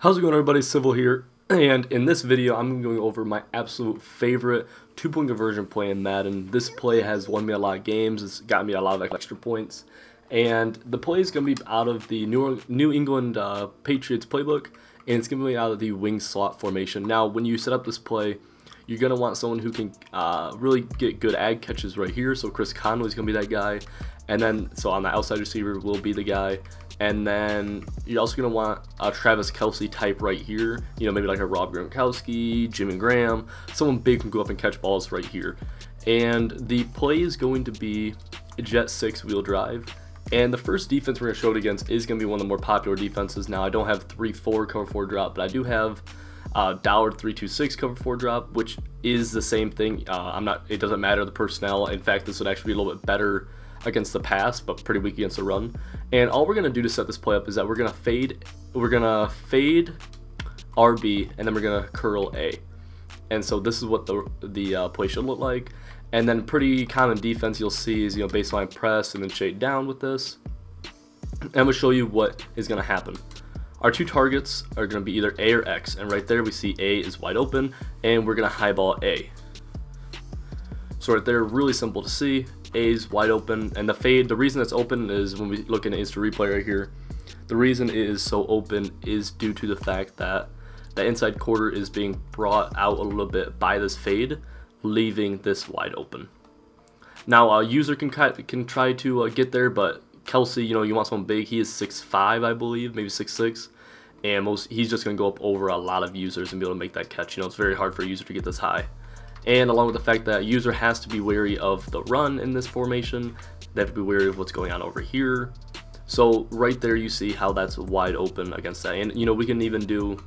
How's it going, everybody? Civil here, and in this video I'm going over my absolute favorite two-point conversion play in Madden. This play has won me a lot of games. It's got me a lot of extra points, and the play is going to be out of the New England Patriots playbook, and it's going to be out of the wing slot formation. Now, when you set up this play, you're going to want someone who can really get good ag catches right here. So Chris Conway is going to be that guy, and then so on the outside receiver will be the guy. And then you're also going to want a Travis Kelce type right here. You know, maybe like a Rob Gronkowski, Jimmy Graham. Someone big can go up and catch balls right here. And the play is going to be a Jet 6 wheel drive. And the first defense we're going to show it against is going to be one of the more popular defenses. Now, I don't have 3-4 cover 4 drop, but I do have Dowd 3-2-6 cover 4 drop, which is the same thing. It doesn't matter the personnel. In fact, this would actually be a little bit better against the pass, but pretty weak against the run. And all we're gonna do to set this play up is that we're gonna fade RB, and then we're gonna curl A. And so this is what the play should look like. And then pretty common defense you'll see is, you know, baseline press and then shade down with this. And I'm gonna show you what is gonna happen. Our two targets are gonna be either A or X, and right there we see A is wide open, and we're gonna highball A. So right there, really simple to see. A's wide open, and the fade, the reason it's open is when we look at instant replay right here, the reason it is so open is due to the fact that the inside quarter is being brought out a little bit by this fade, leaving this wide open. Now a user can try to get there, but Kelce, you know, you want someone big. He is 6'5", I believe, maybe 6'6", and he's just going to go up over a lot of users and be able to make that catch. You know, it's very hard for a user to get this high. And along with the fact that user has to be wary of the run in this formation, they have to be wary of what's going on over here. So right there you see how that's wide open against that. And you know, we can even do,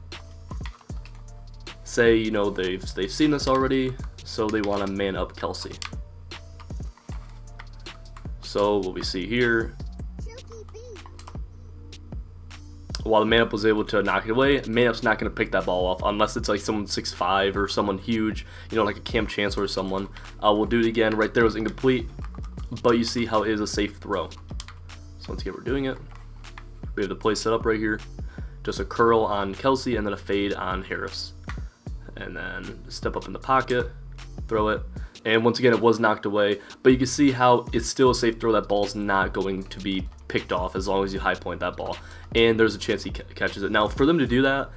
say, you know, they've seen this already, so they want to man up Kelce. So what we see here, while the man-up was able to knock it away, man-up's not going to pick that ball off unless it's like someone 6'5" or someone huge, you know, like a Cam Chancellor or someone. We'll do it again. Right there was incomplete, but you see how it is a safe throw. So once again, we're doing it. We have the play set up right here. Just a curl on Kelce and then a fade on Harris. And then step up in the pocket, throw it. And once again, it was knocked away, but you can see how it's still a safe throw. That ball's not going to be picked off as long as you high point that ball, and there's a chance he catches it. Now, for them to do that,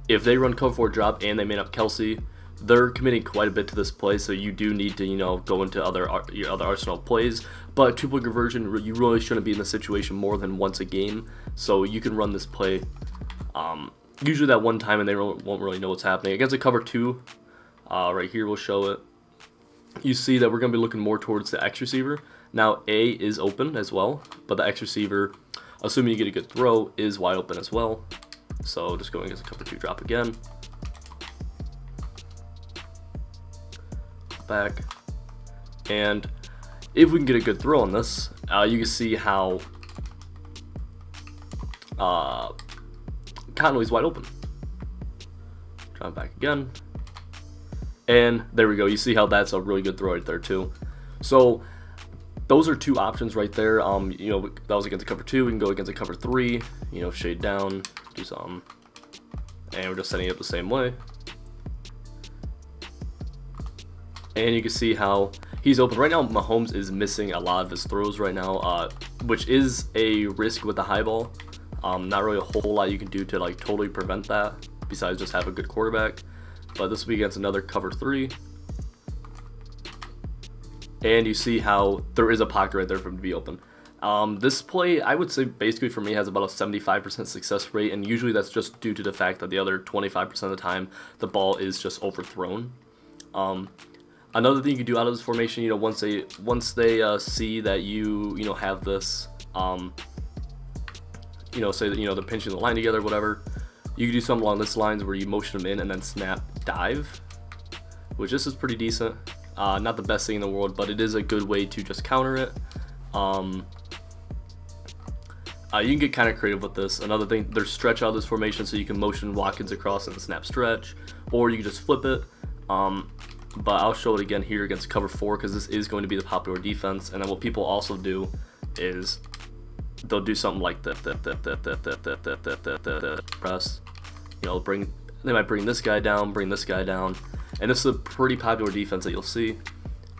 if they run cover 4 drop and they man up Kelce, they're committing quite a bit to this play, so you do need to, you know, go into your other arsenal plays. But two-point conversion, you really shouldn't be in this situation more than once a game, so you can run this play usually that one time and they won't really know what's happening. Against a cover 2, right here we'll show it. You see that we're going to be looking more towards the X receiver. Now A is open as well, but the X receiver, assuming you get a good throw, is wide open as well. So just going against a cover 2 drop again. Back. And if we can get a good throw on this, you can see how Conway's wide open. Try back again. And there we go. You see how that's a really good throw right there too. So those are two options right there. You know, that was against a cover 2. We can go against a cover 3. You know, shade down, do something, and we're just setting it up the same way. And you can see how he's open right now. Mahomes is missing a lot of his throws right now, which is a risk with the high ball. Not really a whole lot you can do to like totally prevent that, besides just have a good quarterback. But this will be against another cover 3. And you see how there is a pocket right there for him to be open. This play, I would say, basically for me, has about a 75% success rate, and usually that's just due to the fact that the other 25% of the time, the ball is just overthrown. Another thing you can do out of this formation, you know, once they see that you know, have this, you know, say that, you know, they're pinching the line together, whatever, you can do something along this lines where you motion them in and then snap dive, which this is pretty decent. Not the best thing in the world, but it is a good way to just counter it. You can get kind of creative with this. Another thing, there's stretch out of this formation, so you can motion Watkins across and snap stretch, or you can just flip it. But I'll show it again here against cover 4 because this is going to be the popular defense. And then what people also do is they'll do something like that. Press. You know, they might bring this guy down, and this is a pretty popular defense that you'll see.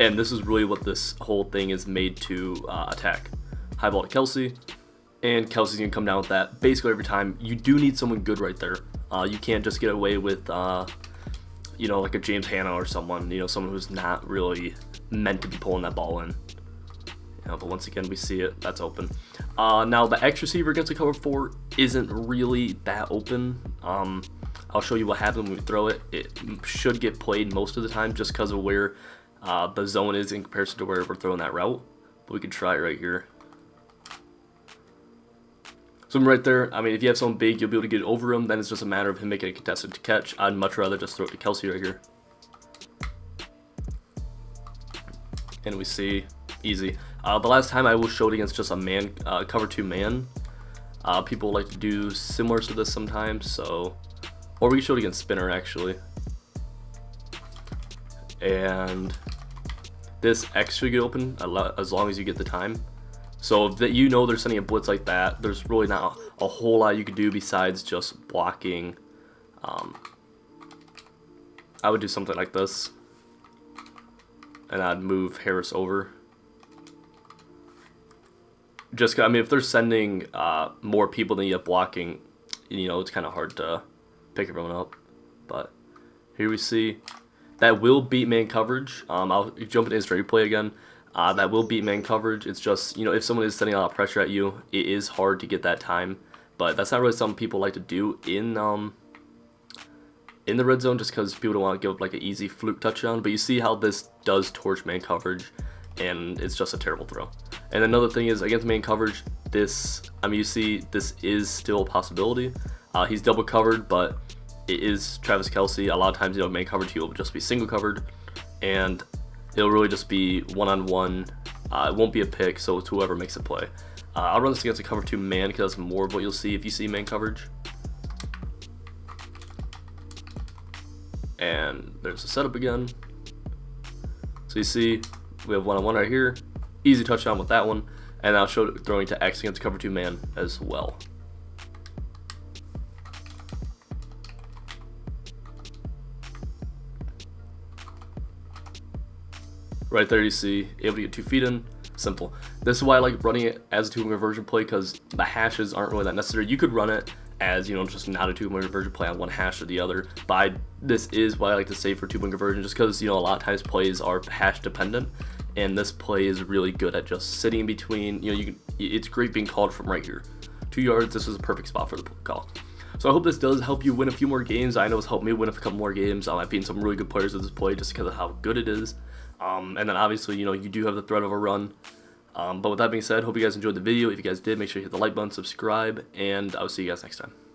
And this is really what this whole thing is made to attack. High ball to Kelsey, and Kelsey's gonna come down with that basically every time. You do need someone good right there. You can't just get away with, you know, like a James Hanna or someone, you know, someone who's not really meant to be pulling that ball in. You know, but once again, we see it, that's open. Now the X receiver against the cover 4 isn't really that open. I'll show you what happens when we throw it. It should get played most of the time just because of where the zone is in comparison to where we're throwing that route. But we can try it right here. So right there, I mean, if you have someone big, you'll be able to get it over him. Then it's just a matter of him making a contested catch. I'd much rather just throw it to Kelsey right here. And we see, easy. The last time I will show it against just a man, cover 2 man. People like to do similar to this sometimes, so, or we can show it against spinner actually. And this X should get open as long as you get the time. So if you know they're sending a blitz like that, there's really not a whole lot you could do besides just blocking. I would do something like this, and I'd move Harris over. Just, I mean, if they're sending more people than you have blocking, you know, it's kind of hard to pick everyone up. But here we see that will beat man coverage. I'll jump into his replay again. That will beat man coverage. It's just, you know, if someone is sending a lot of pressure at you, it is hard to get that time. But that's not really something people like to do in the red zone, just because people don't want to give up like an easy fluke touchdown. But you see how this does torch man coverage, and it's just a terrible throw. And another thing is, against man coverage, this, I mean, you see this is still a possibility. He's double covered, but it is Travis Kelce. A lot of times, you know, man coverage, he will just be single covered, and it'll really just be one-on-one. It won't be a pick, so it's whoever makes a play. I'll run this against a cover 2 man because that's more of what you'll see if you see man coverage. And there's the setup again. So you see, we have one-on-one right here. Easy touchdown with that one. And I'll show it throwing to X against cover 2 man as well. Right there you see, able to get 2 feet in, simple. This is why I like running it as a 2-point conversion play, because the hashes aren't really that necessary. You could run it as, you know, just not a 2-point conversion play on one hash or the other, but this is what I like to save for 2-point conversion, just because, you know, a lot of times plays are hash dependent, and this play is really good at just sitting in between. You know, it's great being called from right here. 2 yards, this is a perfect spot for the call. So I hope this does help you win a few more games. I know it's helped me win a couple more games. I've seen some really good players with this play just because of how good it is. And then obviously, you know, you do have the threat of a run. But with that being said, hope you guys enjoyed the video. If you guys did, make sure you hit the like button, subscribe, and I'll see you guys next time.